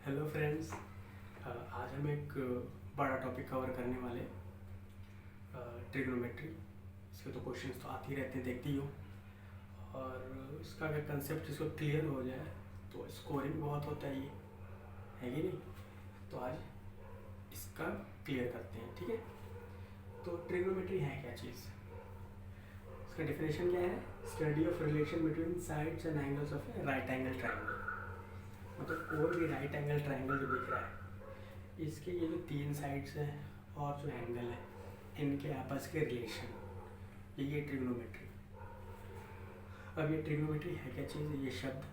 Hello friends. आज हम एक बड़ा टॉपिक कवर करने वाले ट्रिग्नोमेट्री। इसके तो क्वेश्चंस तो आते ही रहते हैं, देखते ही हो। और इसका अगर कंसेप्ट इसको क्लियर हो जाए तो स्कोरिंग बहुत होता है, ये है कि नहीं। तो आज इसका क्लियर करते हैं, ठीक है। तो ट्रिग्नोमेट्री है क्या चीज़, इसका डेफिनेशन क्या है? Study of relation between sides and angles of A right angle triangle. मतलब कोई भी राइट एंगल ट्राइंगल जो दिख रहा है, इसके ये जो तीन साइड्स हैं और जो एंगल है, इनके आपस के रिलेशन, ये ट्रिग्नोमेट्री। अब ये ट्रिग्नोमेट्री है क्या चीज़? ये शब्द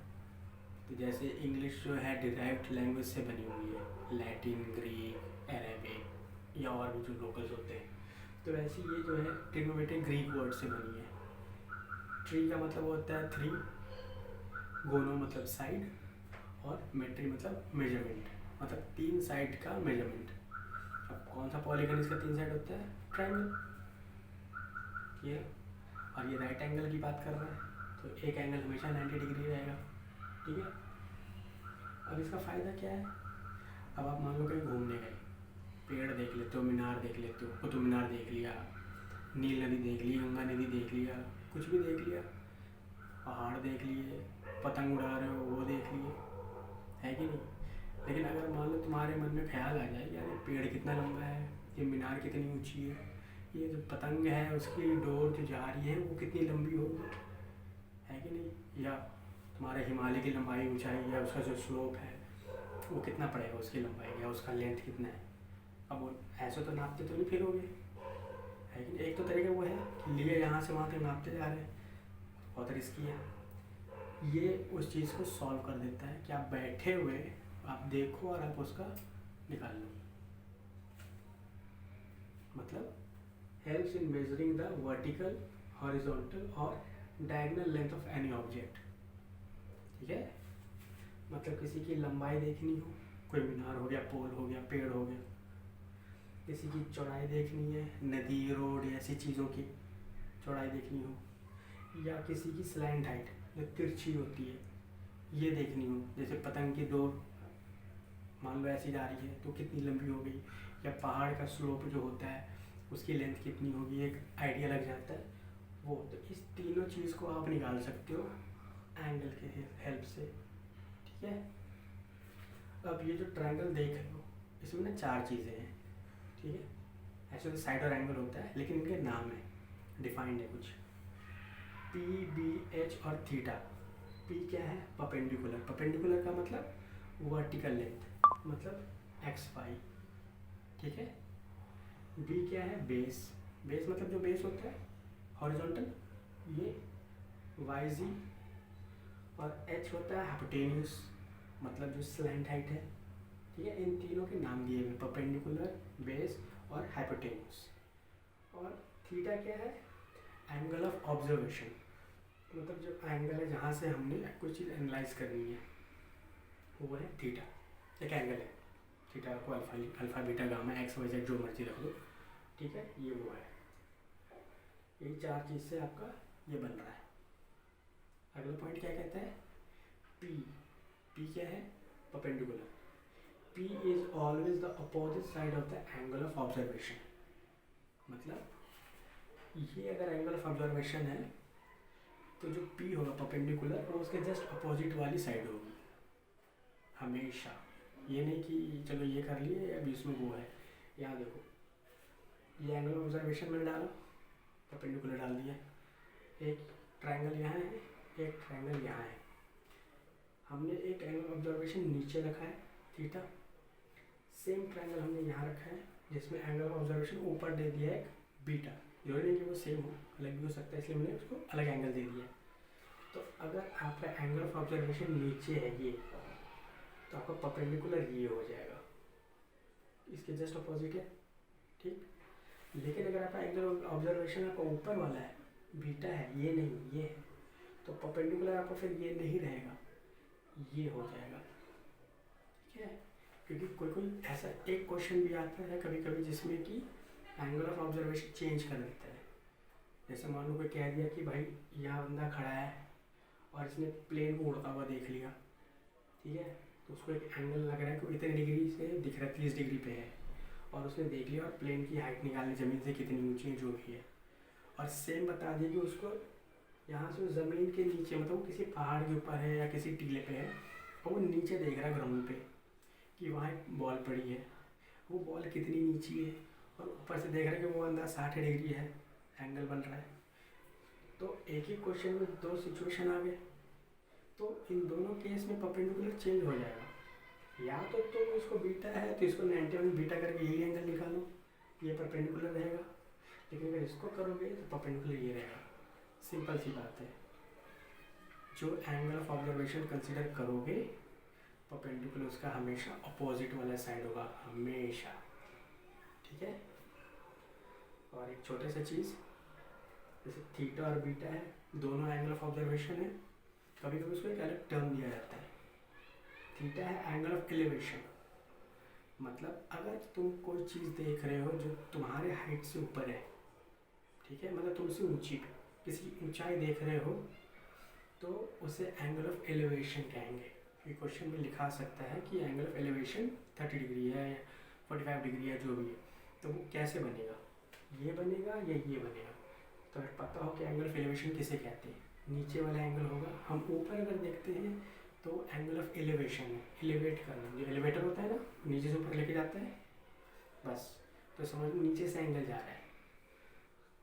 तो जैसे इंग्लिश जो है डिराइव्ड लैंग्वेज से बनी हुई है, लैटिन, ग्रीक, अरेबिक या और भी जो लोकल्स होते हैं, तो वैसे ये जो है ट्रिग्नोमेट्री ग्रीक वर्ड से बनी है। ट्री का मतलब होता है थ्री, गोनो मतलब साइड, और मेट्री मतलब मेजरमेंट, मतलब तीन साइड का मेजरमेंट। अब कौन सा पॉलीगन इसका तीन साइड होता है? ट्रायंगल। ये और ये राइट एंगल की बात कर रहा है, तो एक एंगल हमेशा 90 डिग्री रहेगा, ठीक है। अब इसका फ़ायदा क्या है? अब आप मान लो कहीं घूमने गए, पेड़ देख लेते हो, मीनार देख लेते हो, कुतुब मीनार देख लिया, नील नदी देख ली, गंगा नदी देख लिया, कुछ भी देख लिया, पहाड़ देख लिए, पतंग उड़ा रहे हो वो देख लिए, है कि नहीं। लेकिन अगर मान लो तुम्हारे मन में ख्याल आ जाए, यार ये पेड़ कितना लंबा है, ये मीनार कितनी ऊंची है, ये जो पतंग है उसकी डोर जो जा रही है वो कितनी लंबी होगी, है कि नहीं। या तुम्हारे हिमालय की लंबाई, ऊंचाई, या उसका जो स्लोप है वो कितना पड़ेगा, उसकी लंबाई या उसका लेंथ कितना है। अब वो ऐसे तो नापते तो नहीं फिरोगे, है कि नहीं। एक तो तरीका वो है कि लिए यहाँ से वहाँ तक नापते जा रहे हैं, बहुत रिस्की है। ये उस चीज़ को सॉल्व कर देता है कि आप बैठे हुए आप देखो और आप उसका निकाल लो। मतलब helps in measuring the vertical, horizontal और diagonal length of any object, ठीक है। मतलब किसी की लंबाई देखनी हो, कोई मीनार हो गया, पोल हो गया, पेड़ हो गया, किसी की चौड़ाई देखनी है, नदी, रोड, ऐसी चीज़ों की चौड़ाई देखनी हो, या किसी की स्लैंट हाइट जो तिरछी होती है ये देखनी हो, जैसे पतंग की डोर मान लो ऐसी जा रही है तो कितनी लंबी हो गई, या पहाड़ का स्लोप जो होता है उसकी लेंथ कितनी होगी, एक आइडिया लग जाता है वो। तो इस तीनों चीज़ को आप निकाल सकते हो एंगल के हेल्प से, ठीक है। अब ये जो ट्रायंगल देख रहे हो, इसमें ना चार चीज़ें हैं, ठीक है। ऐसे तो साइड और एंगल होता है, लेकिन इनके नाम है, डिफाइंड है कुछ, पी, बी, एच और थीटा। पी क्या है? परपेंडिकुलर। परपेंडिकुलर का मतलब वर्टिकल लेंथ, मतलब एक्स वाई, ठीक है। बी क्या है? बेस। बेस मतलब जो बेस होता है हॉरिजॉन्टल, ये वाई जी। और एच होता है हाइपोटेन्यूस, मतलब जो स्लैंट हाइट है, ठीक है। इन तीनों के नाम दिए हुए, परपेंडिकुलर, बेस और हाइपोटेन्यूस। और थीटा क्या है? एंगल ऑफ ऑब्जर्वेशन, मतलब जो एंगल है जहाँ से हमने कोई चीज़ एनालाइज करनी है वो है थीटा। एक एंगल है, थीटा को alpha beta gamma X Y Z जो मर्जी रख लो, ठीक है। ये वो है, यही चार चीज़ से आपका ये बन रहा है। अगला पॉइंट क्या कहता है? पी। पी क्या है? Perpendicular. P is always the opposite side of the angle of observation. मतलब ये अगर एंगल ऑफ ऑब्जर्वेशन है तो जो पी होगा परपेंडिकुलर वो उसके जस्ट अपोजिट वाली साइड होगी हमेशा। ये नहीं कि चलो ये कर लिए अभी इसमें वो है। यहाँ देखो, ये एंगल ऑफ ऑब्जर्वेशन मैंने डाला, परपेंडिकुलर डाल दिया, एक ट्रायंगल यहाँ है, एक ट्रायंगल यहाँ है। हमने एक एंगल ऑब्जर्वेशन नीचे रखा है थीटा, सेम ट्रायंगल हमने यहाँ रखा है जिसमें एंगल ऑब्जर्वेशन ऊपर दे दिया है एक बीटा। जरूरी नहीं कि वो सेम हो, अलग भी हो सकता है, इसलिए मैंने उसको अलग एंगल दे दिया है। तो अगर आपका एंगल ऑफ ऑब्जर्वेशन नीचे है ये, तो आपका परपेंडिकुलर ये हो जाएगा, इसके जस्ट अपोजिट है, ठीक। लेकिन अगर आपका एंगल ऑब्जर्वेशन आपका ऊपर वाला है, बीटा है, ये नहीं ये है, तो परपेंडिकुलर आपको फिर ये नहीं रहेगा, ये हो जाएगा, ठीक है। क्योंकि कोई कोई ऐसा एक क्वेश्चन भी आता है कभी कभी जिसमें कि एंगल ऑफ ऑब्जर्वेशन चेंज कर देता है। जैसे मान लो कोई कह दिया कि भाई यहाँ बंदा खड़ा है और इसने प्लेन को उड़ता हुआ देख लिया, ठीक है, तो उसको एक एंगल लग रहा है कि इतने डिग्री से दिख रहा है, 30 डिग्री पे है, और उसने देख लिया और प्लेन की हाइट निकाल ली ज़मीन से कितनी ऊंची है जो भी है, और सेम बता दिया कि उसको यहाँ से ज़मीन के नीचे, मतलब किसी पहाड़ के ऊपर है या किसी टीले पे है, और वो नीचे देख रहा है ग्राउंड पे कि वहाँ एक बॉल पड़ी है, वो बॉल कितनी नीची है, और ऊपर से देख रहा है कि वो अंदर 60 डिग्री है, एंगल बन रहा है। तो एक ही क्वेश्चन में दो सिचुएशन आ गए, तो इन दोनों केस में परपेंडिकुलर चेंज हो जाएगा। या तो तुम इसको बीटा है तो इसको 91 बीटा करके यही एंगल निकालो, ये परपेंडिकुलर रहेगा, लेकिन अगर इसको करोगे तो परपेंडिकुलर ये रहेगा। सिंपल सी बात है, जो एंगल ऑफ ऑब्जर्वेशन कंसीडर करोगे परपेंडिकुलर उसका हमेशा अपोजिट वाला साइड होगा, हमेशा। ठीक है। और एक छोटे सा चीज़, जैसे थीटा और बीटा है, दोनों एंगल ऑफ ऑब्जर्वेशन है, कभी कभी उसको एक अलग टर्म दिया जाता है। थीटा है एंगल ऑफ एलिवेशन, मतलब अगर तुम कोई चीज़ देख रहे हो जो तुम्हारे हाइट से ऊपर है, ठीक है, मतलब तुमसे ऊंची किसी ऊंचाई देख रहे हो, तो उसे एंगल ऑफ एलिवेशन कहेंगे। ये क्वेश्चन में लिखा सकता है कि एंगल ऑफ एलिवेशन 30 डिग्री है, 45 डिग्री है, जो भी है, तो वो कैसे बनेगा, ये बनेगा या ये बनेगा। तो अगर पता हो कि एंगल ऑफ एलिवेशन किसे कहते हैं, नीचे वाला एंगल होगा। हम ऊपर अगर देखते हैं तो एंगल ऑफ एलिवेशन है, एलिवेट करना, जो एलिवेटर होता है ना, नीचे से ऊपर लेके जाता है, बस। तो समझ लो नीचे से एंगल जा रहा है।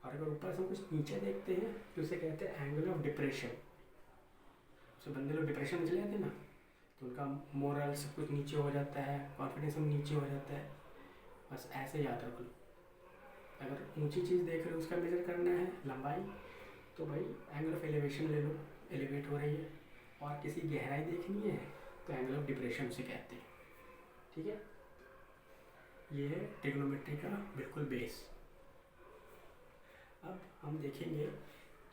और अगर ऊपर से हम कुछ नीचे देखते हैं तो उसे कहते हैं एंगल ऑफ डिप्रेशन। तो बंदे लोग डिप्रेशन में चले जाते हैं ना, तो उनका मोरल सब कुछ नीचे हो जाता है, कॉन्फिडेंस सब नीचे हो जाता है, बस ऐसे याद रख लो। अगर ऊंची चीज़ देख रहे हो उसका मेजर करना है लंबाई, तो भाई एंगल ऑफ एलिवेशन ले लो, एलिवेट हो रही है। और किसी गहराई देखनी है तो एंगल ऑफ डिप्रेशन से कहते हैं। ठीक है, ये है ट्रिग्नोमेट्री का बिल्कुल बेस। अब हम देखेंगे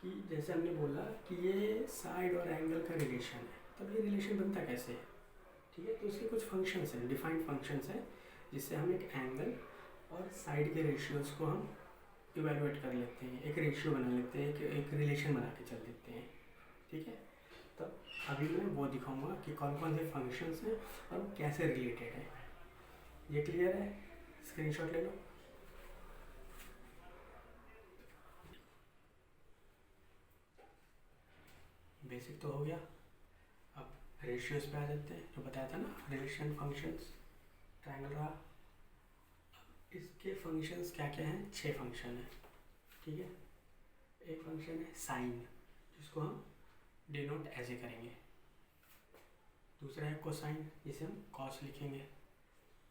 कि जैसे हमने बोला कि ये साइड और एंगल का रिलेशन है, तब ये रिलेशन बनता कैसे है। ठीक है, तो इसके कुछ फंक्शंस हैं, डिफाइंड फंक्शंस हैं, जिससे हम एक एंगल और साइड के रेशियोज को हम इवेलुएट कर लेते हैं, एक रेशियो बना लेते हैं, एक रिलेशन बना के चल देते हैं। ठीक है, तब अभी मैं वो दिखाऊंगा कि कौन कौन से फंक्शंस हैं और वो कैसे रिलेटेड है। ये क्लियर है, स्क्रीनशॉट ले लो। बेसिक तो हो गया, अब रेशियोज पे आ जाते हैं, जो बताया था ना, रिलेशन फंक्शंस, ट्रायंगल रहा। इसके फंक्शंस क्या क्या हैं, 6 फंक्शन हैं। ठीक है, एक फंक्शन है साइन, जिसको हम डिनोट ऐसे करेंगे। दूसरा है कोसाइन, जिसे हम कॉस लिखेंगे।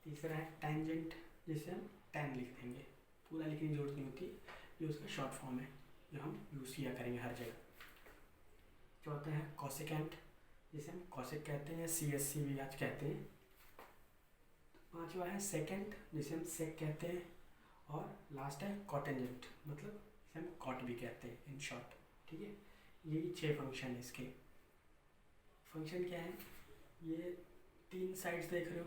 तीसरा है टेंजेंट, जिसे हम टैन लिख देंगे, पूरा लिखने की जरूरत नहीं होती, ये उसका शॉर्ट फॉर्म है जो हम यूज़ किया करेंगे हर जगह। चौथा है कॉसेकेंट, जिसे हम कॉसेक कहते हैं या CSC भी आज कहते हैं। पांचवा है सेकेंट, जिसे हम सेक कहते हैं। और लास्ट है कॉटेंजेंट, मतलब इसे हम कॉट भी कहते हैं इन शॉर्ट। ठीक है, यही 6 फंक्शन है इसके। फंक्शन क्या है, ये 3 साइड्स देख रहे हो,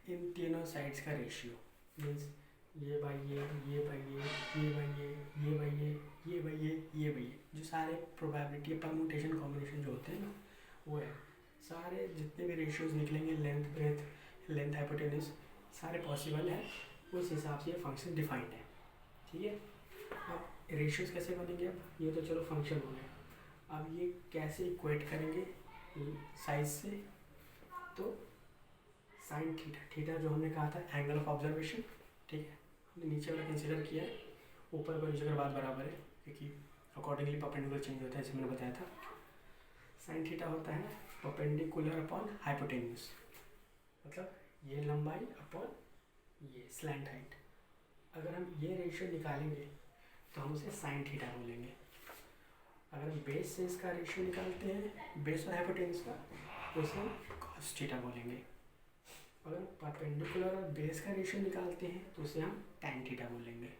इन तीनों साइड्स का रेशियो मीन्स ये बाई ये बाई ये बाई ये बाई ये बाई ये बाई ये, जो सारे प्रोबेबिलिटी परम्यूटेशन कॉम्बिनेशन जो होते हैं ना, वो है। सारे जितने भी रेशियोज निकलेंगे, लेंथ ब्रेथ लेंथ हाइपोटेनस, सारे पॉसिबल है, उस हिसाब से ये फंक्शन डिफाइंड है। ठीक है, अब रेशियोज कैसे बनेंगे, अब ये तो चलो फंक्शन हो गया, अब ये कैसे इक्वेट करेंगे साइज से। तो साइन थीटा, थीटा जो हमने कहा था एंगल ऑफ ऑब्जर्वेशन। ठीक है, हमने नीचे वाला कंसिडर किया है, ऊपर को नीचे का बात बराबर है, क्योंकि अकॉर्डिंगली परपेंडिकुलर चेंज होता है, जैसे मैंने बताया था। साइन थीटा होता है परपेंडिकुलर अपॉन हाइपोटेन्यूज, मतलब ये लंबाई अपॉन ये स्लैंट हाइट। अगर हम ये रेशियो निकालेंगे तो हम उसे साइन थीटा बोलेंगे। अगर हम बेस से इसका रेशियो निकालते हैं, बेस और हाइपोटेन्यूज का, तो उसे हम कॉस थीटा बोलेंगे। अगर परपेंडिकुलर और बेस का रेशियो निकालते हैं तो उसे हम टैन थीटा बोलेंगे।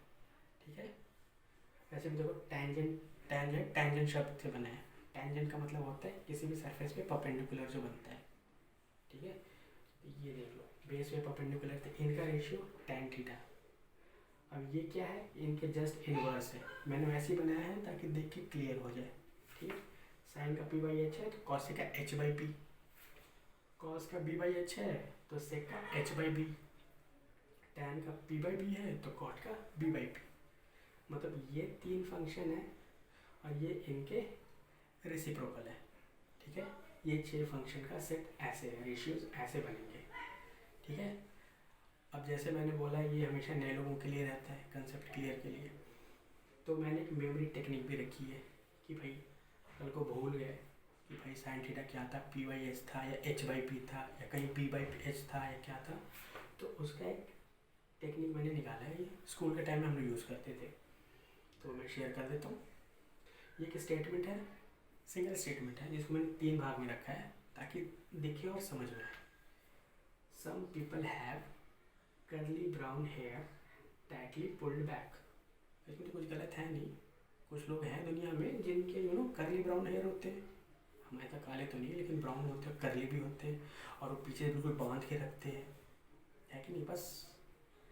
ठीक है, वैसे भी देखो टैंजेंट शब्द से बना है। टैंजेंट का मतलब होता है किसी भी सरफेस पे परपेंडिकुलर जो बनता है। ठीक है, ये देख लो, बेस पे परपेंडिकुलर थे, इनका रेशियो टैन थीटा। अब ये क्या है, इनके जस्ट इनवर्स है, मैंने वैसे ही बनाया है ताकि देख के क्लियर हो जाए। ठीक है, साइन का P/H है तो कॉस का H/P, cos कोस का बी बाई एच है तो सेक का एच बाई बी, टैन का पी बाई बी है तो कॉट का बी बाई पी। मतलब ये 3 फंक्शन है और ये इनके रेसिप्रोकल है, ठीक है। ये 6 फंक्शन का सेट ऐसे है, रेशियोज ऐसे बनेंगे, ठीक है। अब जैसे मैंने बोला ये हमेशा नए लोगों के लिए रहता है, कंसेप्ट क्लियर के लिए, तो मैंने एक मेमोरी टेक्निक भी रखी है कि भाई कल को भूल गए कि भाई साइन थीटा क्या था, पी बाई एच था या एच बाई पी था या कहीं पी बाई एच था या क्या था, तो उसका एक टेक्निक मैंने निकाला है। ये स्कूल के टाइम में हम लोग यूज़ करते थे, तो मैं शेयर कर देता हूँ। ये एक स्टेटमेंट है, सिंगल स्टेटमेंट है, जिसको मैंने 3 भाग में रखा है ताकि दिखे और समझ में आए। Some people have curly brown hair tightly pulled back. इसमें तो कुछ गलत है नहीं, कुछ लोग हैं दुनिया में जिनके कर्ली ब्राउन हेयर होते हैं, हमारे तो काले तो नहीं लेकिन ब्राउन होते हैं, कर्ली भी होते हैं और वो पीछे बिल्कुल बांध के रखते हैं, है कि नहीं। बस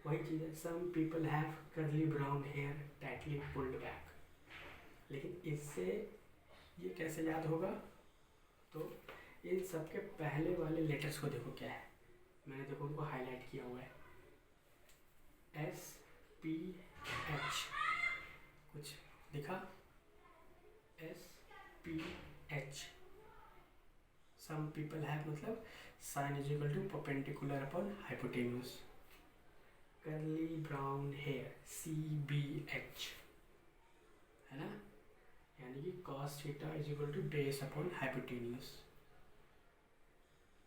वही चीज़ है, some people have curly brown hair tightly pulled back. लेकिन इससे ये कैसे याद होगा, तो इन सब के पहले वाले लेटर्स को देखो क्या है, मैंने देखो उनको हाईलाइट किया हुआ है, एस पी एच, कुछ लिखा S P H. Some people have मतलब sine is equal to perpendicular upon hypotenuse. Curly brown hair C B H, है ना, यानी कि cos theta is equal to base upon hypotenuse.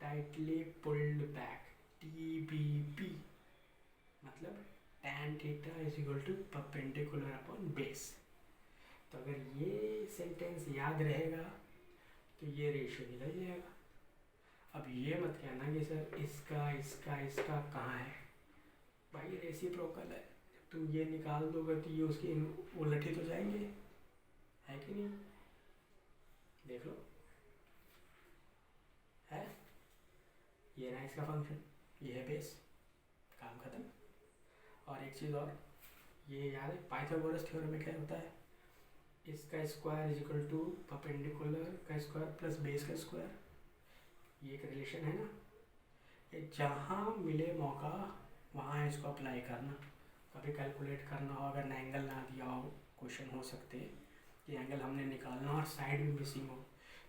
Tightly pulled back T B P, मतलब tan theta is equal to perpendicular upon base. तो अगर ये sentence याद रहेगा तो ये रेशियो निकल जाएगा। अब ये मत कहना कि सर इसका इसका इसका कहाँ है, भाई रेसिप्रोकल है, जब तुम ये निकाल दोगे तो ये उसकी उलट ही तो जाएंगे, है कि नहीं। देख लो, है ये ना इसका फंक्शन, ये है बेस, काम खत्म। और एक चीज़ और, ये याद है पाइथागोरस थ्योरम में क्या होता है, इसका square is equal to perpendicular का स्क्वायर प्लस बेस का स्क्वायर, ये एक रिलेशन है ना। ये जहाँ मिले मौका वहाँ इसको अप्लाई करना, कभी कैलकुलेट करना हो, अगर एंगल ना दिया हो क्वेश्चन हो सकते हैं कि एंगल हमने निकालना और साइड भी मिसिंग हो,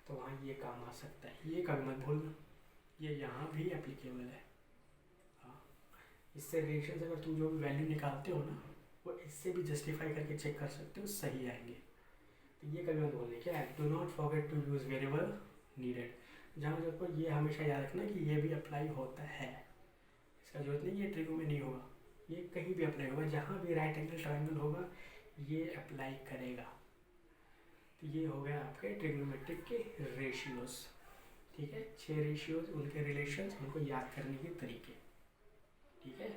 तो वहाँ ये काम आ सकता है, ये कभी मत भूलना, ये यहाँ भी एप्लीकेबल है। हाँ, इससे रिलेशन अगर तुम जो वैल्यू निकालते हो ना, वो इससे भी जस्टिफाई करके चेक कर सकते हो, सही आएंगे। तो ये कभी मत भूलना, क्या है, do not forget to use variable needed. जहाँ जब को ये हमेशा याद रखना कि ये भी अप्लाई होता है, इसका जरूरत नहीं ये ट्रिगो में नहीं होगा, ये कहीं भी अप्लाई होगा, जहाँ भी राइट एंगल ट्रायंगल होगा ये अप्लाई करेगा। तो ये हो गया आपके ट्रिग्नोमेट्रिक के रेशियोज, ठीक है, 6 रेशियोज, उनके रिलेशंस, उनको याद करने के तरीके, ठीक है।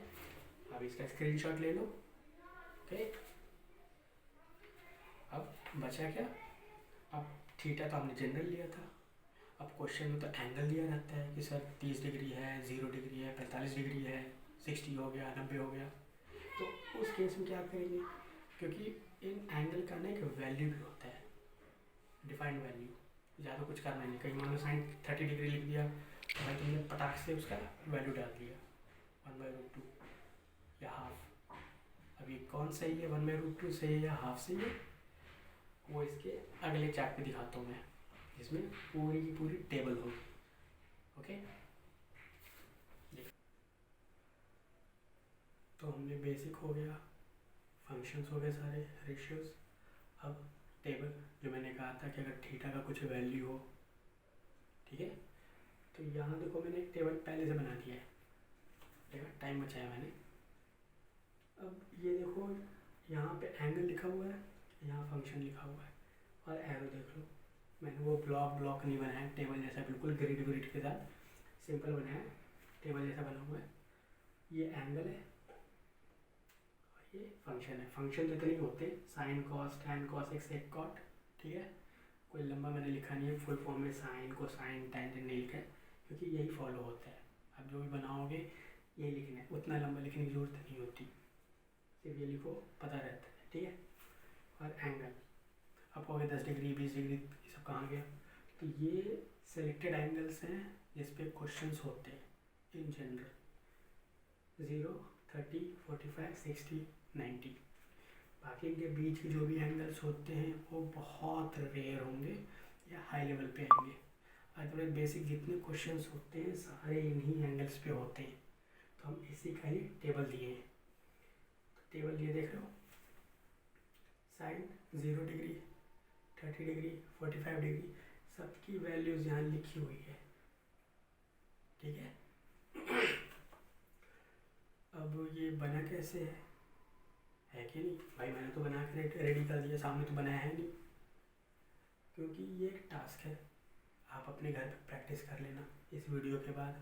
अब इसका स्क्रीनशॉट ले लो, ओके। अब बचा क्या, अब थीटा तो हमने जनरल लिया था, अब क्वेश्चन में तो एंगल दिया रहता है कि सर 30 डिग्री है, 0 डिग्री है, 45 डिग्री है, 60 हो गया, 90 हो गया, तो उस केस में क्या करेंगे, क्योंकि इन एंगल का ना एक वैल्यू भी होता है, डिफाइंड वैल्यू, ज़्यादा कुछ करना नहीं, कहीं मान लो साइन 30 डिग्री लिख दिया तो भाई तुमने पटाख से उसका वैल्यू डाल दिया 1/√2 या हाफ। अब ये कौन सही है, 1/√2 सही है या हाफ सही है, वो इसके अगले चार्ट पे दिखाता हूँ मैं, इसमें पूरी की पूरी टेबल होगी, ओके। तो हमने बेसिक हो गया, फंक्शंस हो गए सारे, रेशियोज। अब टेबल, जो मैंने कहा था कि अगर थीटा का कुछ वैल्यू हो, ठीक है, तो यहाँ देखो मैंने एक टेबल पहले से बना दिया है, देखा, टाइम बचाया मैंने। अब ये देखो यहाँ पे एंगल लिखा हुआ है, यहाँ फंक्शन लिखा हुआ है, और एरो देख लो, मैंने वो ब्लॉक नहीं बनाया, टेबल जैसा बिल्कुल ग्रिड के साथ सिंपल बनाया, टेबल जैसा बना हुआ है। ये एंगल है और ये फंक्शन है। फंक्शन तो इतने ही होते, sine cos tan cos x एक कॉट, ठीक है, कोई लंबा मैंने लिखा नहीं है, फुल फॉर्म में साइन को साइन टैन नहीं लिखा है, क्योंकि यही फॉलो होता है। अब जो भी बनाओगे यही लिखना है, उतना लंबा लिखने की जरूरत नहीं होती, सिर्फ ये लिखो, पता रहता है, ठीक है। और एंगल, अब हो गया 10 डिग्री 20 डिग्री, ये सब कहाँ गया, तो ये सेलेक्टेड एंगल्स हैं जिस पे क्वेश्चंस होते हैं इन जनरल 0, 30, 45, 60, 90। बाकी इनके बीच के जो भी एंगल्स होते हैं वो बहुत रेयर होंगे या हाई लेवल पे आएंगे। अदरवाइज बेसिक जितने क्वेश्चंस होते हैं सारे इन्हीं एंगल्स पे होते हैं। तो हम इसी का ही टेबल दिए हैं। तो टेबल ये देख लो, साइन 0 डिग्री, 30 डिग्री, 45 डिग्री, सबकी वैल्यूज यहाँ लिखी हुई है। ठीक है। अब ये बना कैसे है कि नहीं भाई? मैंने तो बना के रेडी कर दिया, सामने तो बनाया है नहीं, क्योंकि ये एक टास्क है। आप अपने घर पे प्रैक्टिस कर लेना इस वीडियो के बाद,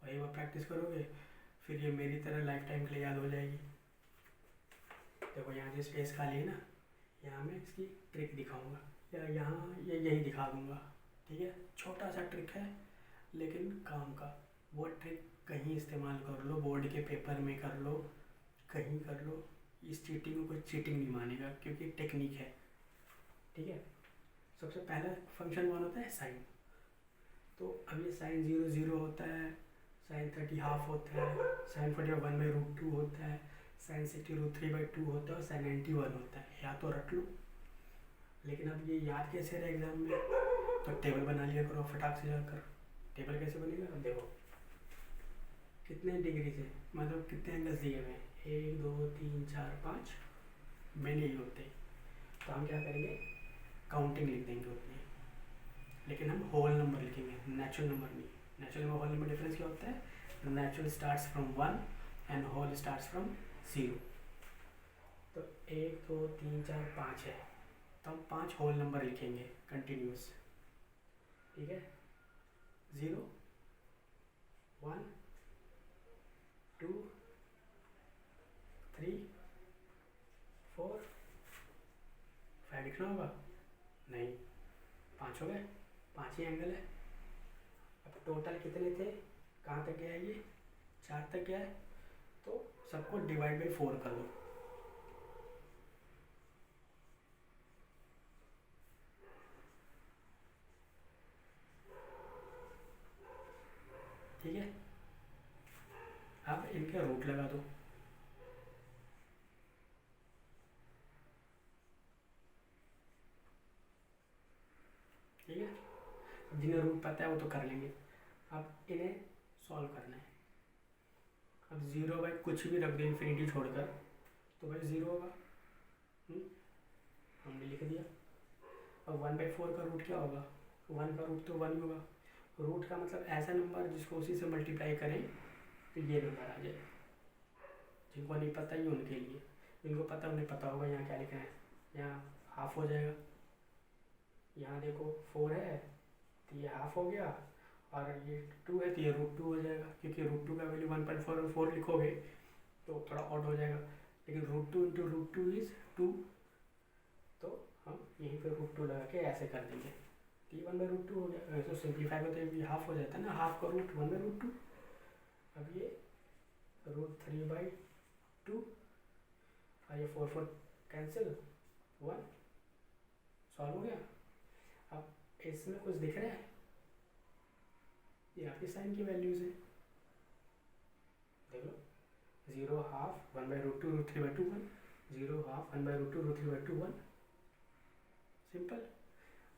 और एक बार प्रैक्टिस करोगे फिर ये मेरी तरह लाइफ टाइम के लिए याद हो जाएगी। देखो यहाँ जो स्पेस खाली है ना, यहाँ मैं इसकी ट्रिक दिखाऊंगा, या यहाँ ये यही दिखा दूंगा। ठीक है, छोटा सा ट्रिक है लेकिन काम का। वो ट्रिक कहीं इस्तेमाल कर लो, बोर्ड के पेपर में कर लो, कहीं कर लो, इस चीटिंग को कोई चीटिंग नहीं मानेगा, क्योंकि टेक्निक है। ठीक है। सबसे पहला फंक्शन वन होता है साइन। तो अब ये साइन 0 0 होता है, साइन 30 हाफ होता है, साइन 40 1/√2 होता है, साइन 60 √3/2 होता है, और साइन 90 1 होता है। या तो रट लो, लेकिन अब ये याद कैसे रहे एग्जाम में? तो टेबल बना लिया करो फटाक से जाकर। टेबल कैसे बनेगा? अब देखो कितने डिग्री से, मतलब कितने एंगल्स दिए हुए हैं, 1 2 3 4 5 मेन यही होते हैं। तो हम क्या करेंगे, काउंटिंग लिख देंगे उतने, लेकिन हम होल नंबर लिखेंगे, नेचुरल नंबर नहीं। नेचुरल में होल नंबर डिफरेंस क्या होता है? Natural starts from 1 and whole starts from 0। तो 1 2 3 4 5 है, तो हम 5 होल नंबर लिखेंगे कंटिन्यूस। ठीक है, 0 1 2 3 4 5 लिखना होगा नहीं, 5 हो गए, 5 ही एंगल है। अब टोटल कितने थे, कहाँ तक गया ये? 4 तक गया है। तो सबको डिवाइड बाई 4 कर लो। ठीक है, अब इनके रूट लगा दो। ठीक है, अब जिन्हें रूट पता है वो तो कर लेंगे। अब इन्हें सॉल्व करना है। अब 0 बाई कुछ भी रख दो इन्फिनिटी छोड़कर, तो भाई 0 होगा। हमने लिख दिया। अब 1/4 का रूट क्या होगा? 1 का रूट तो 1 ही होगा। रूट का मतलब ऐसा नंबर जिसको उसी से मल्टीप्लाई करें तो ये नंबर आ जाए। जिनको नहीं पता ही उनके लिए, जिनको पता उन्हें पता होगा यहाँ क्या लिखना है। यहाँ हाफ हो जाएगा, यहाँ देखो 4 है तो ये हाफ हो गया, और ये 2 है तो ये √2 हो जाएगा, क्योंकि √2 का वैल्यू 1.4 और 4 लिखोगे तो थोड़ा ऑड हो जाएगा। लेकिन √2 × √2 इज़ 2, तो हम यहीं पर √2 लगा के ऐसे कर देंगे। तो ये 1/√2 हो गया। तो सिंप्लीफाई करते हैं, हाफ हो जाता है ना, हाफ का रूट 1/√2। अब ये √3/2, और ये 4 4 कैंसिल, 1 सॉल्व हो गया। अब इसमें कुछ दिख रहा है? ये आपकी साइन की वैल्यूज है, देख लो। 0 हाफ 1/√2 √3/2 1, 0 हाफ 1/√2 √3/2 1, सिंपल।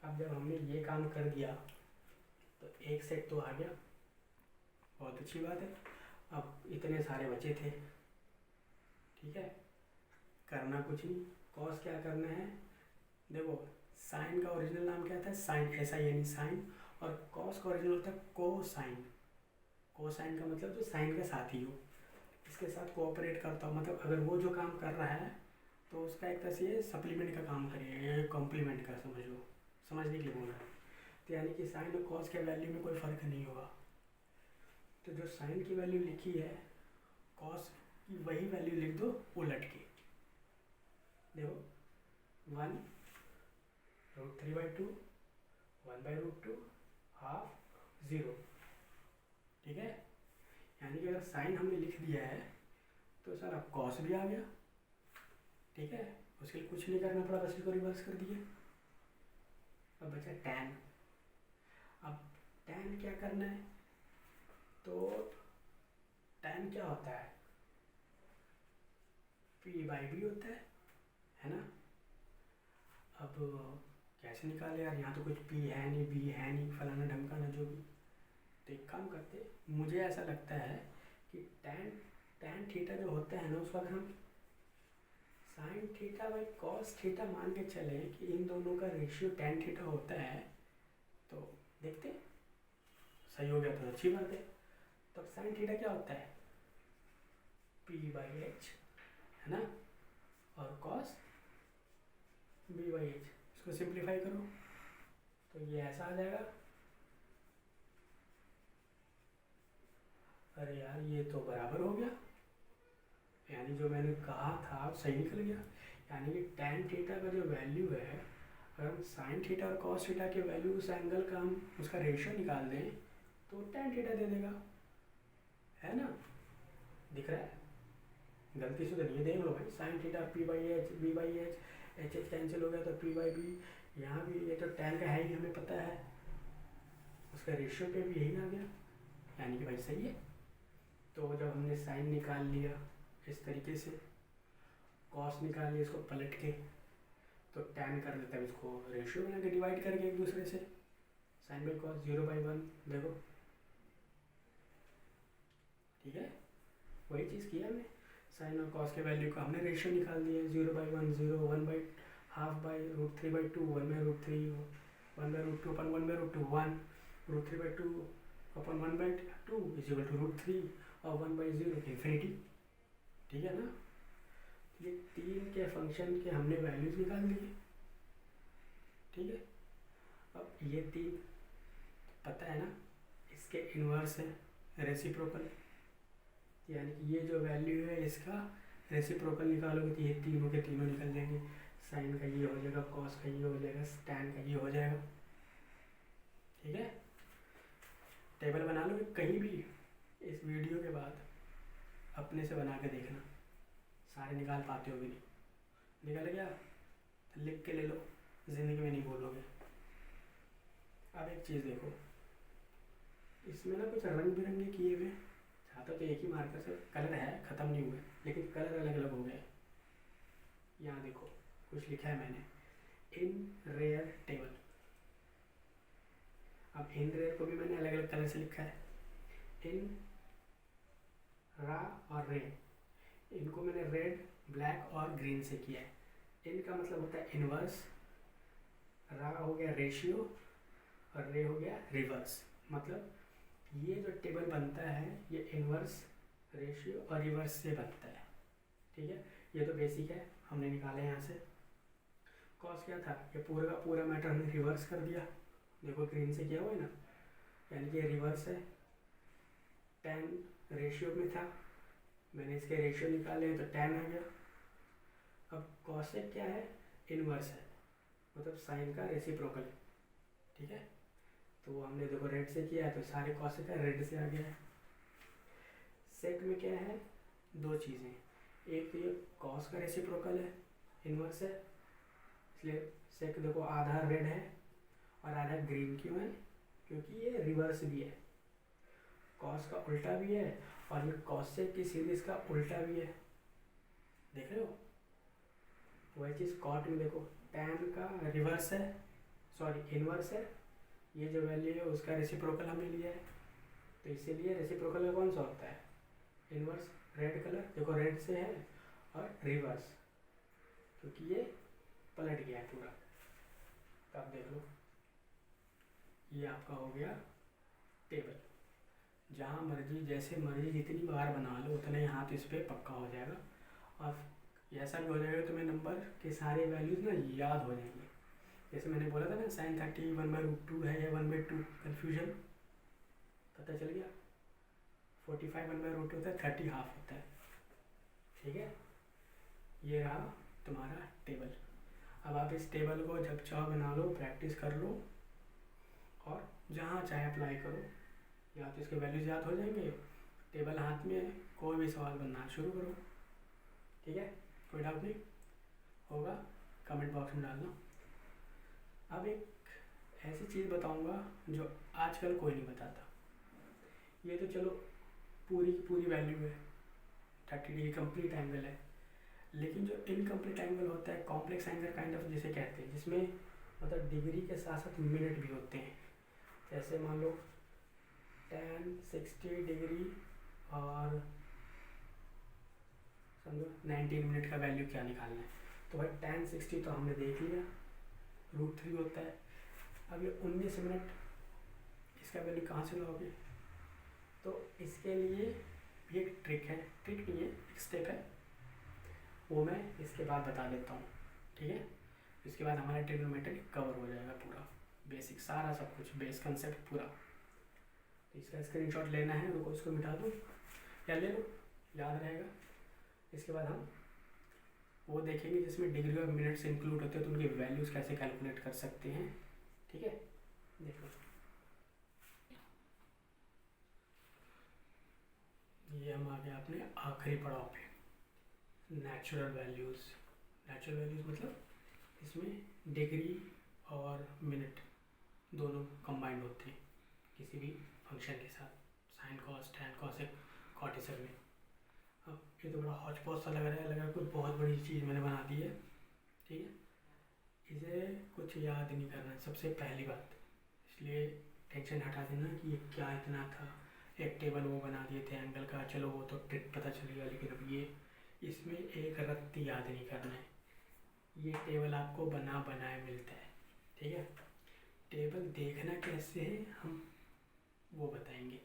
अब जब हमने ये काम कर दिया तो एक सेट तो आ गया, बहुत अच्छी बात है। अब इतने सारे बचे थे। ठीक है, करना कुछ नहीं, कॉस क्या करना है? देखो साइन का ओरिजिनल नाम क्या था? साइन, ऐसा यानी साइन, और कॉस का ओरिजिनल होता है कोसाइन। कोसाइन का मतलब जो साइन के साथ ही हो, इसके साथ कोऑपरेट करता हो, मतलब अगर वो जो काम कर रहा है तो उसका एक तरह से सप्लीमेंट का काम करेगा, या कॉम्प्लीमेंट का, समझ लो, समझने के लिए बोल रहा है। तो यानी कि साइन और कॉस के वैल्यू में कोई फ़र्क नहीं होगा। तो जो साइन की वैल्यू लिखी है, कॉस की वही वैल्यू लिख दो उलट के। देखो 1 √3/2, 1/√2, हाफ 0। ठीक है, यानी कि अगर साइन हमने लिख दिया है तो सर अब कॉस भी आ गया। ठीक है, उसके लिए कुछ नहीं करना पड़ा, बस इसको रिवर्स कर दिए। अब बचा टैन। अब टैन क्या करना है, तो टैन क्या होता है, पी बाई बी होता है ना। अब कैसे निकाले यार, यहाँ तो कुछ पी है नहीं, बी है नहीं, फलाना ढमकाना जो भी। तो एक काम करते, मुझे ऐसा लगता है कि टैन टैन थीटा जो होता है ना, उसको अगर हम sine theta by cos theta मान के चले कि इन दोनों का रेशियो टैन थीटा होता है, तो देखते सही हो गया तो अच्छी बात है। तो साइन थीटा क्या होता है, पी बाई एच है ना, और कॉस बी बाई एच। इसको सिंप्लीफाई करो तो ये ऐसा आ जाएगा। अरे यार ये तो बराबर हो गया, यानी जो मैंने कहा था सही निकल गया। यानी कि टैन थीटा का जो वैल्यू है, अगर हम साइन थीटा और कॉस थीटा के वैल्यू उस एंगल का हम उसका रेशियो निकाल दें तो टैन थीटा दे देगा, है ना। दिख रहा है, गलती से तो नहीं, देख लो भाई, sine theta P by H, B by H, H H cancel हो गया तो पी बाई बी। यहाँ भी ये तो टैन का है ही, हमें पता है, उसका रेशियो पे भी यही आ गया, यानी कि भाई सही है। तो जब हमने साइन निकाल लिया इस तरीके से, कॉस निकाल लिया इसको पलट के, तो टैन कर लेता है इसको रेशियो बना के डिवाइड करके एक दूसरे से, साइन बाई कॉस 0/1, देखो ठीक है, वही चीज़ किया हमने। साइन और कॉस के वैल्यू का हमने रेशियो निकाल दिया, 0/1 0, 1/2/√3/2, 1/√3, 1/√2 upon 1/√2 1, √3/2 upon 1/2 is equal to √3 और 1/0 इन्फिनिटी, ठीक है ना। ये तीन के फंक्शन के हमने वैल्यूज निकाल दिए, ठीक है। अब ये तीन पता है ना, इसके इन्वर्स है रेसिप्रोकल, यानी कि ये जो वैल्यू है इसका रेसिप्रोकल निकालोगे तो ये तीनों के तीनों निकल जाएंगे। साइन का ये हो जाएगा, कॉस का ये हो जाएगा, टैन का ये हो जाएगा, ठीक है। टेबल बना लो कहीं भी, इस वीडियो के बाद अपने से बना के देखना, सारे निकाल पाते हो भी नहीं, निकल गया तो लिख के ले लो, ज़िंदगी में नहीं बोलोगे। अब एक चीज़ देखो, इसमें ना कुछ रंग बिरंगे किए हुए, चाहता तो एक ही मार्कर से कलर है, ख़त्म नहीं हुए, लेकिन कलर अलग अलग हो गए। यहाँ देखो कुछ लिखा है मैंने, इन रेयर टेबल। अब इन रेयर को भी मैंने अलग अलग कलर से लिखा है, इन रा और रे, इनको मैंने रेड ब्लैक और ग्रीन से किया है। इन का मतलब होता है इनवर्स, रा हो गया रेशियो और रे हो गया रिवर्स। मतलब ये जो टेबल बनता है ये इनवर्स, रेशियो और रिवर्स से बनता है, ठीक है। ये तो बेसिक है, हमने निकाला यहाँ से। कॉस क्या था, ये पूरा का पूरा मैटर हमने रिवर्स कर दिया, देखो ग्रीन से किया हुआ है ना, यानी कि ये रिवर्स है। टैन रेशियो में था, मैंने इसके रेशियो निकाले हैं तो टैन आ गया। अब कॉसेक क्या है, इनवर्स है, मतलब साइन का रेसिप्रोकल, ठीक है। तो वो हमने देखो रेड से किया है तो सारे कॉसेक का रेड से आ गया है। सेक में क्या है, दो चीज़ें, एक तो ये कॉस का रेसिप्रोकल है, इनवर्स है, इसलिए सेक देखो आधा रेड है और आधा ग्रीन। क्यों है, क्योंकि ये रिवर्स भी है, कॉस का उल्टा भी है और ये कॉसेक की सीरीज का उल्टा भी है, देख रहे हो। वही चीज़ कॉट में देखो, टैन का रिवर्स है, सॉरी इनवर्स है, ये जो वैल्यू है उसका रेसिप्रोकल हमने लिया है, तो इसीलिए रेसिप्रोकल का कौन सा होता है, इनवर्स। रेड कलर देखो रेड से है और रिवर्स, क्योंकि ये पलट गया है पूरा। तब देख लो, ये आपका हो गया टेबल, जहाँ मर्जी जैसे मर्जी जितनी बार बना लो उतना ही हाथ इस पर पक्का हो जाएगा, और ऐसा भी हो जाएगा तुम्हें नंबर के सारे वैल्यूज़ ना याद हो जाएंगे। जैसे मैंने बोला था ना साइन 30 1/√2 है या 1/2, कन्फ्यूजन पता चल गया। 45 1/√2 होता है, 30 हाफ होता है, ठीक है। ये रहा तुम्हारा टेबल। अब आप इस टेबल को जब चाहो बना लो, प्रैक्टिस कर लो और जहाँ चाहे अप्लाई करो, या तो इसके वैल्यूज याद हो जाएंगे, टेबल हाथ में, कोई भी सवाल बनना शुरू करो, ठीक है। कोई डाउट नहीं होगा, कमेंट बॉक्स में डालना। अब एक ऐसी चीज़ बताऊंगा जो आजकल कोई नहीं बताता। ये तो चलो पूरी की पूरी वैल्यू है, 30 डिग्री कंप्लीट एंगल है, लेकिन जो इनकम्प्लीट एंगल होता है, कॉम्प्लेक्स एंगल काइंड ऑफ जिसे कहते हैं, जिसमें मतलब डिग्री के साथ साथ मिनट भी होते हैं। जैसे मान लो tan 60 डिग्री और समझो 19 मिनट का वैल्यू क्या निकालना है, तो भाई tan 60 तो हमने देख लिया, √3 होता है। अब ये 19 मिनट, इसका वैल्यू कहाँ से लाओगे? तो इसके लिए भी एक ट्रिक है, ट्रिक नहीं है, एक स्टेप है, वो मैं इसके बाद बता देता हूँ, ठीक है। इसके बाद हमारा ट्रिग्नोमेट्री कवर हो जाएगा पूरा, बेसिक सारा सब कुछ, बेस कंसेप्ट पूरा। तो इसका स्क्रीनशॉट लेना है, रुको इसको मिटा दूँ या ले लो, याद रहेगा। इसके बाद हम वो देखेंगे जिसमें डिग्री और मिनट्स इंक्लूड होते हैं, तो उनके वैल्यूज़ कैसे कैलकुलेट कर सकते हैं, ठीक है। देखो ये हम आ गए अपने आखिरी पड़ाव पे, नेचुरल वैल्यूज़। नेचुरल वैल्यूज़ मतलब इसमें डिग्री और मिनट दोनों कंबाइंड होते हैं किसी भी फंक्शन के साथ, साइन कॉस टैन कॉसेक कॉटेसन में। अब ये तो बड़ा हौच पौच सा लग रहा है, लग रहा है कोई बहुत बड़ी चीज़ मैंने बना दी है, ठीक है। इसे कुछ याद नहीं करना सबसे पहली बात, इसलिए टेंशन हटा देना कि ये क्या इतना था, एक टेबल वो बना दिए थे एंगल का, चलो वो तो ट्रिक पता चलेगा, लेकिन अब ये इसमें एक रत्ती याद नहीं करना है। ये टेबल आपको बना बनाए मिलता है, ठीक है। टेबल देखना कैसे है हम वो बताएंगे,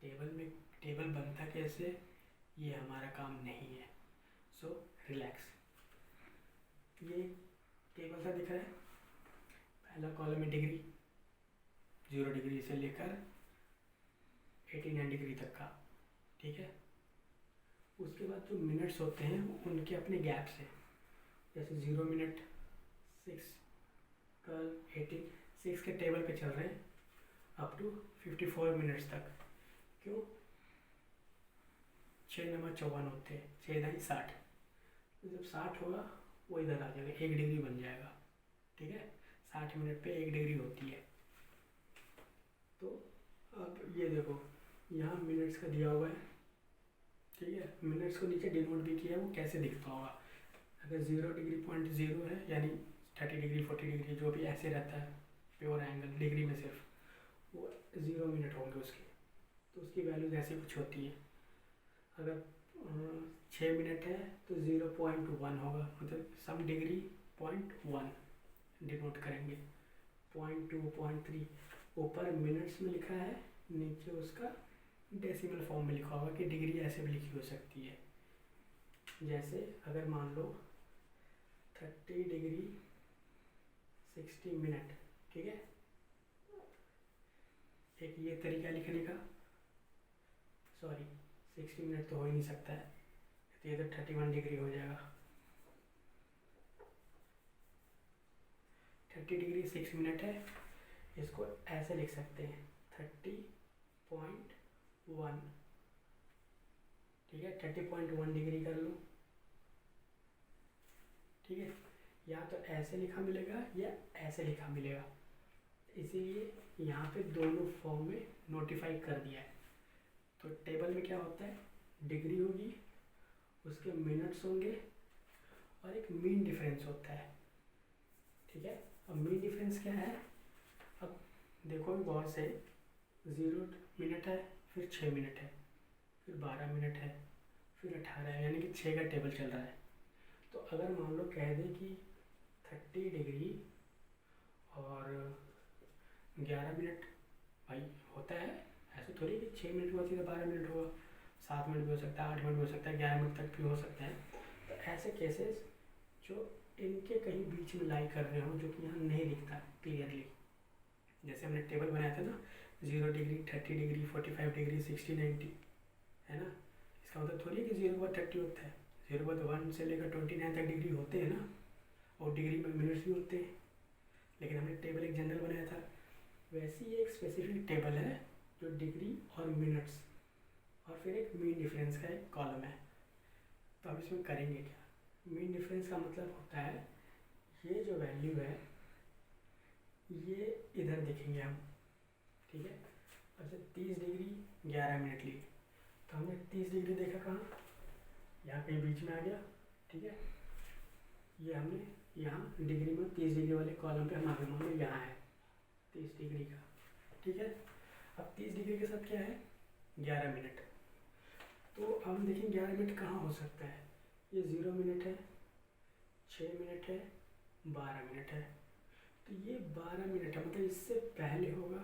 टेबल बनता कैसे ये हमारा काम नहीं है, सो रिलैक्स। ये टेबल सा दिख रहा है, पहला कॉलम में डिग्री, 0 डिग्री से लेकर 89 डिग्री तक का, ठीक है। उसके बाद जो मिनट्स होते हैं उनके अपने गैप्स हैं, जैसे 0 मिनट, 6, 12, 18, 6 के टेबल पे चल रहे हैं अप टू 54 मिनट्स तक। क्यों? 6 नंबर 54 होते हैं, 6 दाई 60, तो जब 60 होगा वो इधर आ जाएगा, 1 डिग्री बन जाएगा, ठीक है। 60 मिनट पे 1 डिग्री होती है। तो अब ये देखो यहाँ मिनट्स का दिया हुआ है, ठीक है। मिनट्स को नीचे डिनोट भी किया है, वो कैसे दिखता होगा? अगर 0 डिग्री पॉइंट 0 है, यानी 30 डिग्री 40 डिग्री जो भी ऐसे रहता है प्योर एंगल डिग्री में, सिर्फ वो 0 मिनट होंगे उसके, तो उसकी वैल्यूज ऐसी कुछ होती है। अगर 6 मिनट है तो 0.1 होगा, मतलब सम डिग्री 0.1 डिनोट करेंगे, 0.2 0.3 ऊपर मिनट्स में लिखा है, नीचे उसका डेसिमल फॉर्म में लिखा होगा कि डिग्री ऐसे भी लिखी हो सकती है। जैसे अगर मान लो 30 डिग्री 60 मिनट, ठीक है। एक ये तरीका लिखने का, सॉरी 60 मिनट तो हो ही नहीं सकता है, तो ये तो 31 डिग्री हो जाएगा। 30 डिग्री 6 मिनट है, इसको ऐसे लिख सकते हैं 30.1, ठीक है। 30.1 डिग्री कर लो, ठीक है। या तो ऐसे लिखा मिलेगा या ऐसे लिखा मिलेगा, इसीलिए यहाँ पे दोनों फॉर्म में नोटिफाई कर दिया है। तो टेबल में क्या होता है, डिग्री होगी, उसके मिनट्स होंगे और एक मीन डिफरेंस होता है, ठीक है। अब मीन डिफरेंस क्या है, अब देखो गौर से, 0 मिनट है, फिर 6 मिनट है, फिर 12 मिनट है, फिर 18 है, यानी कि 6 का टेबल चल रहा है। तो अगर मान लो कह दें कि 30 डिग्री और 11 मिनट, भाई होता है ऐसे थोड़ी कि 6 मिनट हुआ सीधा 12 मिनट हुआ, 7 मिनट भी हो सकता है, 8 मिनट भी हो सकता है, 11 मिनट तक भी हो सकते हैं। तो ऐसे केसेस जो इनके कहीं बीच में लाई कर रहे हो, जो कि यहाँ नहीं दिखता क्लियरली, जैसे हमने टेबल बनाया था ना, 0 डिग्री 30 डिग्री 45 डिग्री 60 90, है ना। इसका मतलब थोड़ी है कि 0 के बाद 30 होता है, 0 के बाद 1 से लेकर 29 तक डिग्री होते हैं ना, और डिग्री में मिनट्स भी होते हैं, लेकिन हमने टेबल एक जनरल बनाया था। वैसी एक स्पेसिफिक टेबल है जो डिग्री और मिनट्स और फिर एक मीन डिफरेंस का एक कॉलम है। तो अब इसमें करेंगे क्या? मीन डिफरेंस का मतलब होता है ये जो वैल्यू है ये इधर देखेंगे हम, ठीक है। अब से 30 डिग्री 11 मिनट ली, तो हमने 30 डिग्री देखा कहाँ, यहाँ कहीं बीच में आ गया, ठीक है। ये हमने यहाँ डिग्री में 30 डिग्री वाले कॉलम पे हम आगे मान लो यहाँ है 30 डिग्री का, ठीक है। अब 30 डिग्री के साथ क्या है 11 मिनट, तो हम देखें 11 मिनट कहाँ हो सकता है। ये 0 मिनट है, 6 मिनट है, 12 मिनट है, तो ये 12 मिनट है, मतलब इससे पहले होगा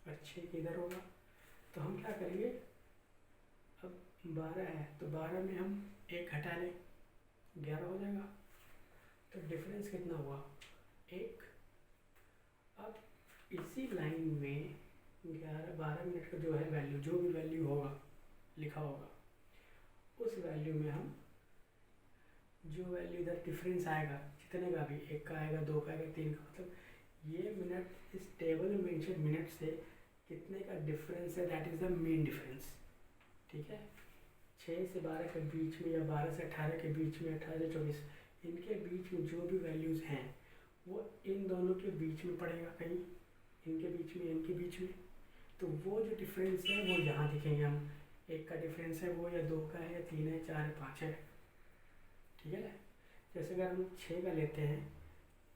और 6 किधर होगा। तो हम क्या करेंगे, अब 12 है तो 12 में हम 1 घटा लें, 11 हो जाएगा। तो डिफरेंस कितना हुआ 1। अब इसी लाइन में 12 मिनट का जो है वैल्यू, जो भी वैल्यू होगा लिखा होगा, उस वैल्यू में हम जो वैल्यू इधर डिफरेंस आएगा जितने का भी, 1 का आएगा, 2 का आएगा, 3 का, मतलब ये मिनट इस टेबल में मेंशन मिनट से कितने का डिफरेंस है, that is the main difference, ठीक है। 6 से 12 के बीच में या 12 से 18 के बीच में, 18 से 24, इनके बीच में जो भी वैल्यूज़ हैं वो इन दोनों के बीच में पड़ेगा, कहीं इनके बीच में, इनके बीच में। तो वो जो डिफरेंस है वो यहाँ दिखेंगे हम, 1 का डिफरेंस है वो, या 2 का है, या 3 है, 4 है, 5 है, ठीक है। जैसे अगर हम 6 का लेते हैं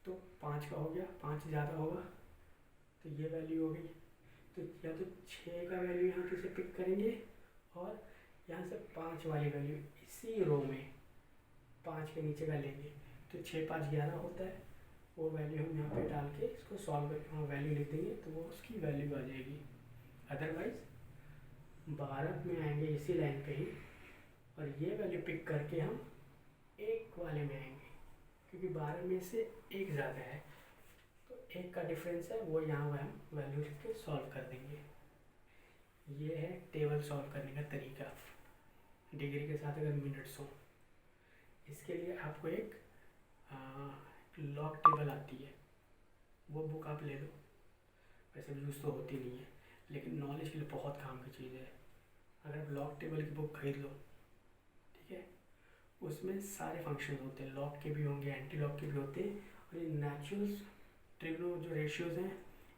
तो 5 का हो गया, 5 ज़्यादा होगा तो ये वैल्यू हो गई। तो या तो 6 का वैल्यू यहाँ पे से पिक करेंगे और यहाँ से 5 वाली वैल्यू इसी रो में 5 के नीचे का लेंगे, तो 6 5 11 होता है, वो वैल्यू हम यहाँ पे डाल के इसको सॉल्व करके वहाँ वैल्यू लिख देंगे तो वो उसकी वैल्यू आ जाएगी। अदरवाइज़ 12 में आएंगे इसी लाइन पे ही, और ये वैल्यू पिक करके हम 1 वाले में आएंगे, क्योंकि 12 में से 1 ज़्यादा है, तो 1 का डिफरेंस है वो यहाँ हम वैल्यू लिख के सॉल्व कर देंगे। ये है टेबल सॉल्व करने का तरीका, डिग्री के साथ अगर मिनट्स हो। इसके लिए आपको एक लॉग टेबल आती है, वो बुक आप ले लो, वैसे यूज़ तो होती नहीं है लेकिन नॉलेज के लिए बहुत काम की चीज़ है। अगर आप लॉग टेबल की बुक खरीद लो, ठीक है, उसमें सारे फंक्शन होते हैं, लॉग के भी होंगे, एंटी लॉग के भी होते हैं, और ये नेचुरल ट्रिग्नो जो रेशियोज़ हैं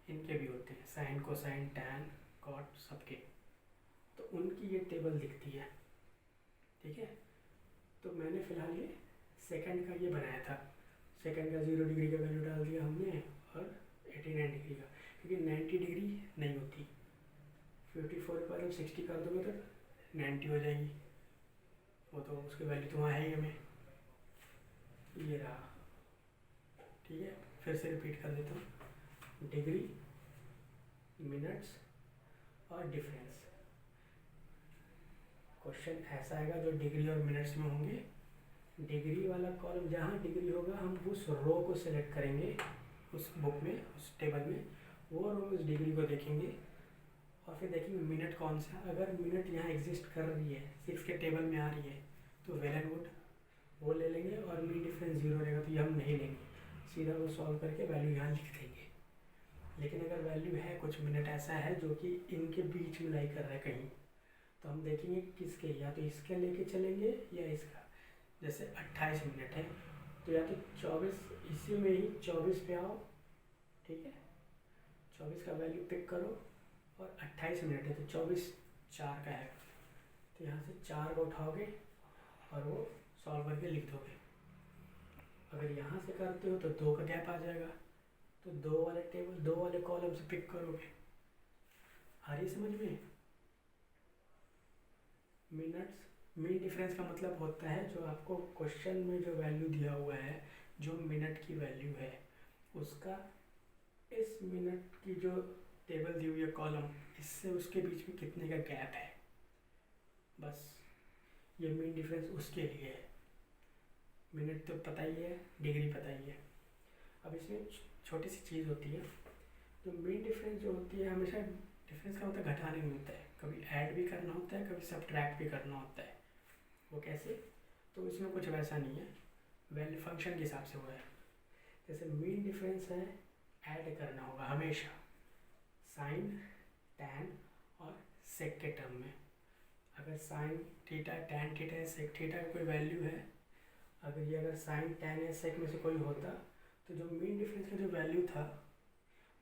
इनके भी होते हैं, साइन कोसाइन टैन कॉट सबके, तो उनकी ये टेबल दिखती है, ठीक है। तो मैंने फ़िलहाल ये सेकंड का ये बनाया था, सेकंड का 0 डिग्री का वैल्यू डाल दिया हमने और 89 डिग्री का, क्योंकि 90 डिग्री नहीं होती, 54 के बाद 60 कर दोगे तो 90 हो जाएगी, वो तो उसकी वैल्यू तो वहाँ है ही हमें, ये रहा, ठीक है। फिर से रिपीट कर देता हूँ, डिग्री, मिनट्स और डिफरेंस। क्वेश्चन ऐसा आएगा जो डिग्री और मिनट्स में होंगे, डिग्री वाला कॉलम जहाँ डिग्री होगा हम उस रो को सिलेक्ट करेंगे उस बुक में, उस टेबल में, वो रो उस डिग्री को देखेंगे और फिर देखेंगे मिनट कौन सा। अगर मिनट यहाँ एग्जिस्ट कर रही है, 6 के टेबल में आ रही है, तो वेल एंड गुड, वो ले लेंगे, और मीन डिफरेंस 0 रहेगा तो ये हम नहीं लेंगे, सीधा वो सॉल्व करके वैल्यू यहाँ लिख देंगे। लेकिन अगर वैल्यू है कुछ मिनट ऐसा है जो कि इनके बीच में लाई कर रहा है कहीं, तो हम देखेंगे किसके, या तो इसके लेके चलेंगे या इसका। जैसे 28 मिनट है तो या तो 24, इसी में ही 24 पे आओ, ठीक है, 24 का वैल्यू पिक करो, और 28 मिनट है तो 24 4 का है, तो यहाँ से 4 को उठाओगे और वो सॉल्व करके लिख दोगे। अगर यहाँ से करते हो तो 2 का गैप आ जाएगा, तो 2 वाले टेबल, 2 वाले कॉलम से पिक करोगे। आ रही समझ में? मिनट्स, मीन डिफरेंस का मतलब होता है जो आपको क्वेश्चन में जो वैल्यू दिया हुआ है, जो मिनट की वैल्यू है उसका इस मिनट की जो टेबल दी हुई है कॉलम, इससे उसके बीच में कितने का गैप है, बस ये मीन डिफरेंस उसके लिए है। मिनट तो पता ही है, डिग्री पता ही है। अब इसमें छोटी सी चीज़ होती है, जो मीन डिफरेंस जो होती है हमेशा डिफरेंस का मतलब घटाने में होता है, कभी ऐड भी करना होता है, कभी सब्ट्रैक्ट भी करना होता है। वो कैसे? तो इसमें कुछ वैसा नहीं है, वैल्यू फंक्शन के हिसाब से हुआ है। जैसे मीन डिफरेंस है, ऐड करना होगा हमेशा साइन, टैन और सेक के टर्म में। अगर साइन थीटा, टैन थीटा या सेक थीटा का कोई वैल्यू है, अगर ये अगर साइन, टैन या सेक में से कोई होता, तो जो मीन डिफरेंस का जो वैल्यू था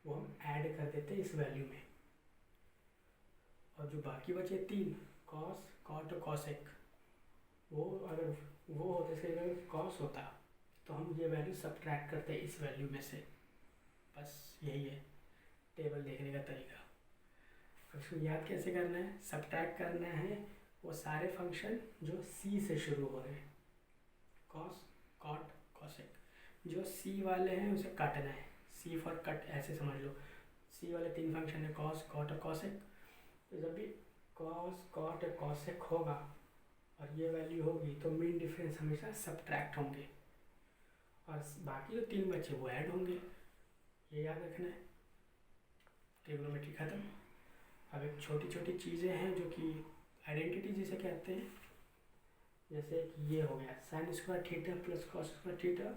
वो हम ऐड कर देते हैं इस वैल्यू में, और जो बाकी बचे 3 कॉस कॉट और कॉसेक, वो अगर वो होते इसके अगर कॉस होता तो हम ये वैल्यू सब्ट्रैक्ट करते हैं इस वैल्यू में से। बस यही है टेबल देखने का तरीका। उसको याद कैसे करना है, सब्ट्रैक्ट करना है वो सारे फंक्शन जो सी से शुरू हो रहे हैं, कॉस कॉट कॉसेक, जो सी वाले हैं उसे काटना है, सी फॉर कट ऐसे समझ लो। सी वाले 3 फंक्शन है कॉस कॉट और कॉसेक, तो जब भी कॉस कॉट और कॉसेक होगा और ये वैल्यू होगी तो मीन डिफरेंस हमेशा सब्ट्रैक्ट होंगे, और बाकी जो 3 बचे वो ऐड होंगे। ये याद रखना है। ट्रिग्नोमेट्री खत्म। अब एक छोटी छोटी चीज़ें हैं जो कि आइडेंटिटी जिसे कहते हैं, जैसे कि ये हो गया sine square theta plus cos square theta,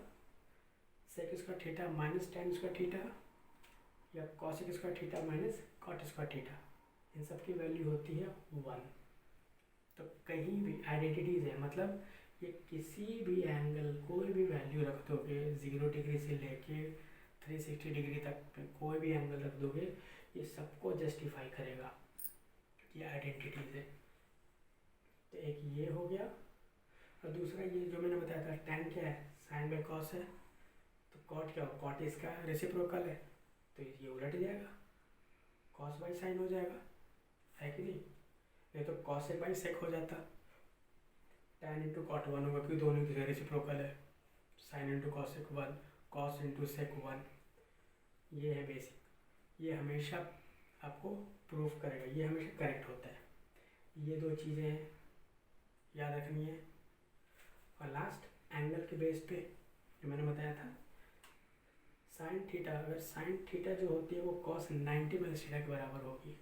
sec square theta minus tan square theta, या cosec square theta minus cot square theta, इन सब की वैल्यू होती है 1। तो कहीं भी आइडेंटिटीज़ है, मतलब ये किसी भी एंगल कोई भी वैल्यू रख दोगे, 0 डिग्री से लेके 360 डिग्री तक कोई भी एंगल रख दोगे, ये सबको जस्टिफाई करेगा। ये आइडेंटिटीज़ है। तो एक ये हो गया, और दूसरा ये जो मैंने बताया था tan क्या है, साइन बाई कॉस है, तो कॉट क्या हो, कॉट इसका रेसिप्रोकल है, तो ये उलट जाएगा, कॉस बाई साइन हो जाएगा, है कि नहीं तो कॉसेक बाई सेक हो जाता, tan इंटू कॉट 1 होगा क्योंकि दोनों की रेसिप्रोकल है, sine into cosec 1, cos into sec 1। ये है बेसिक, ये हमेशा आपको प्रूफ करेगा, ये हमेशा करेक्ट होता है। ये 2 चीज़ें याद रखनी है। और लास्ट एंगल के बेस पे जो मैंने बताया था साइन थीटा, अगर साइन थीटा जो होती है वो कॉस 90 माइनस थीटा के बराबर होगी,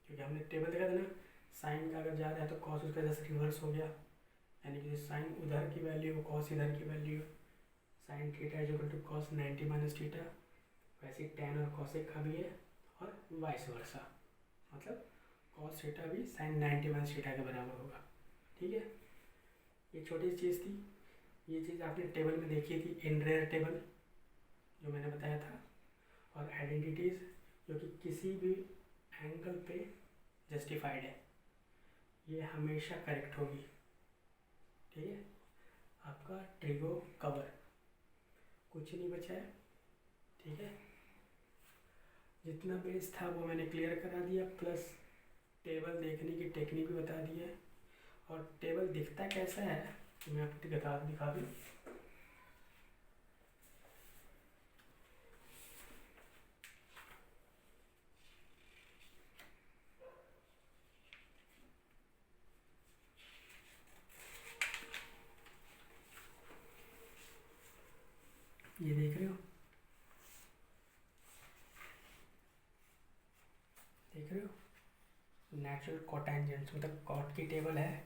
क्योंकि हमने टेबल देखा था ना, साइन का अगर जा रहा है तो कॉस उसका जैसे रिवर्स हो गया, यानी कि साइन उधर की वैल्यू वो कॉस इधर की value, sine theta is equal to cos 90 minus theta, वैसे टेन और कॉसेक का भी है और वाइस वर्सा, मतलब कॉस थीटा भी साइन 90 माइनस थीटा के बराबर होगा। ठीक है, ये छोटी चीज़ थी। ये चीज़ आपने टेबल में देखी थी, इन रेयर टेबल जो मैंने बताया था, और आइडेंटिटीज़ जो कि किसी भी एंगल पे जस्टिफाइड है, ये हमेशा करेक्ट होगी। ठीक है, आपका ट्रिगो कवर, कुछ नहीं बचा है। ठीक है, जितना बेस था वो मैंने क्लियर करा दिया, प्लस टेबल देखने की टेक्निक भी बता दी है, और टेबल दिखता कैसा है तो मैं आपको दिखा दूँ। ये देख रहे हो, देख रहे हो, नेचुरल कोटेंजेंट्स, मतलब कॉट की टेबल है,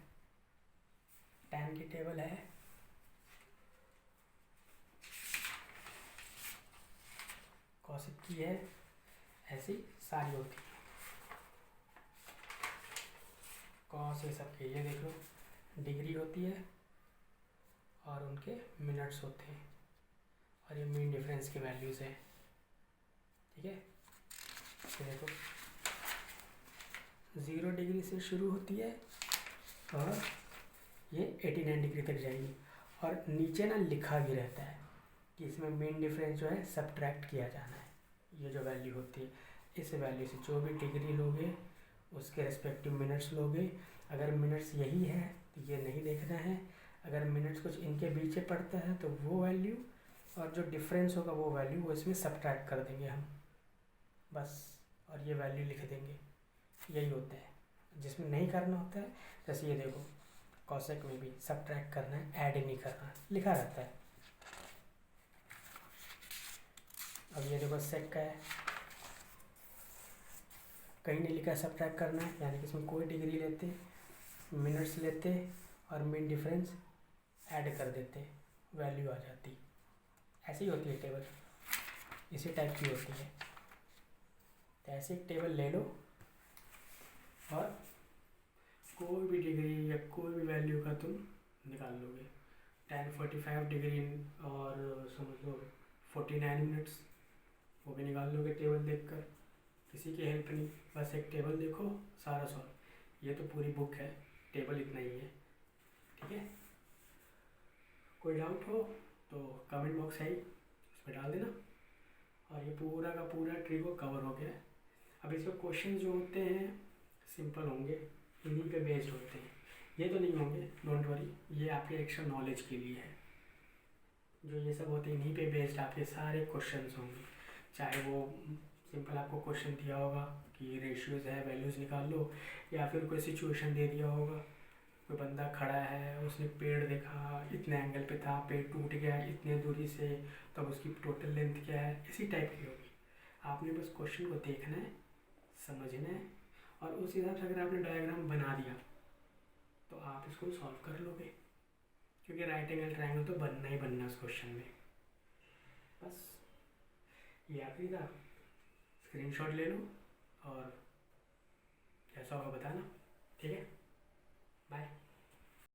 टैन की टेबल है, कॉसेक की है, ऐसी सारी होती है। कॉस ये सब की, ये देख लो डिग्री होती है और उनके मिनट्स होते हैं, और ये मीन डिफरेंस की वैल्यूज़ है। ठीक है, ये देखो 0 डिग्री से शुरू होती है और ये 89 डिग्री तक जाएगी, और नीचे ना लिखा भी रहता है कि इसमें मीन डिफरेंस जो है सब्ट्रैक्ट किया जाना है। ये जो वैल्यू होती है, इस वैल्यू से जो भी डिग्री लोगे उसके रेस्पेक्टिव मिनट्स लोगे। अगर मिनट्स यही है तो ये नहीं देखना है, अगर मिनट्स कुछ इनके बीच पड़ता है तो वो वैल्यू, और जो डिफरेंस होगा वो वैल्यू वो इसमें सब्ट्रैक्ट कर देंगे हम, बस, और ये वैल्यू लिख देंगे। यही होता है। जिसमें नहीं करना होता है, जैसे ये देखो कॉसेक में भी सब्ट्रैक्ट करना है, ऐड नहीं करना, लिखा रहता है। अब ये देखो सेक का है, कहीं नहीं लिखा सब्ट्रैक्ट करना है, यानी कि इसमें कोई डिग्री लेते, मिनट्स लेते और मीन डिफरेंस ऐड कर देते, वैल्यू आ जाती। ऐसी होती है टेबल, इसी टाइप की होती है। तो ऐसे एक टेबल ले लो और कोई भी डिग्री या कोई भी वैल्यू का तुम निकाल लोगे। tan 45 डिग्री और समझ लो 49 मिनट्स, वो भी निकाल लोगे टेबल देखकर, किसी की हेल्प नहीं, बस एक टेबल देखो सारा सॉल्व। ये तो पूरी बुक है, टेबल इतना ही है, ठीक है। कोई डाउट हो तो कमेंट बॉक्स है ही, उसमें डाल देना। और ये पूरा का पूरा ट्रिक को कवर हो गया है। अब इसके क्वेश्चन जो होते हैं सिंपल होंगे, इन्हीं पे बेस्ड होते हैं, ये तो नहीं होंगे, डोंट वरी, ये आपके एक्स्ट्रा नॉलेज के लिए है। जो ये सब होते हैं इन्हीं पे बेस्ड आपके सारे क्वेश्चंस होंगे। चाहे वो सिंपल आपको क्वेश्चन दिया होगा कि रेशियोज़ है, वैल्यूज़ निकाल लो, या फिर कोई सिचुएशन दे दिया होगा, कोई बंदा खड़ा है, उसने पेड़ देखा, इतने एंगल पे था, पेड़ टूट गया इतने दूरी से, तब उसकी टोटल लेंथ क्या है, इसी टाइप की होगी। आपने बस क्वेश्चन को देखना है, समझना है, और उस हिसाब से अगर आपने डायग्राम बना दिया तो आप इसको सॉल्व कर लोगे, क्योंकि राइट एंगल ट्रायंगल तो बनना ही बनना है उस क्वेश्चन में। बस ये आखिरी था, स्क्रीनशॉट ले लो और कैसा होगा बताना, ठीक है।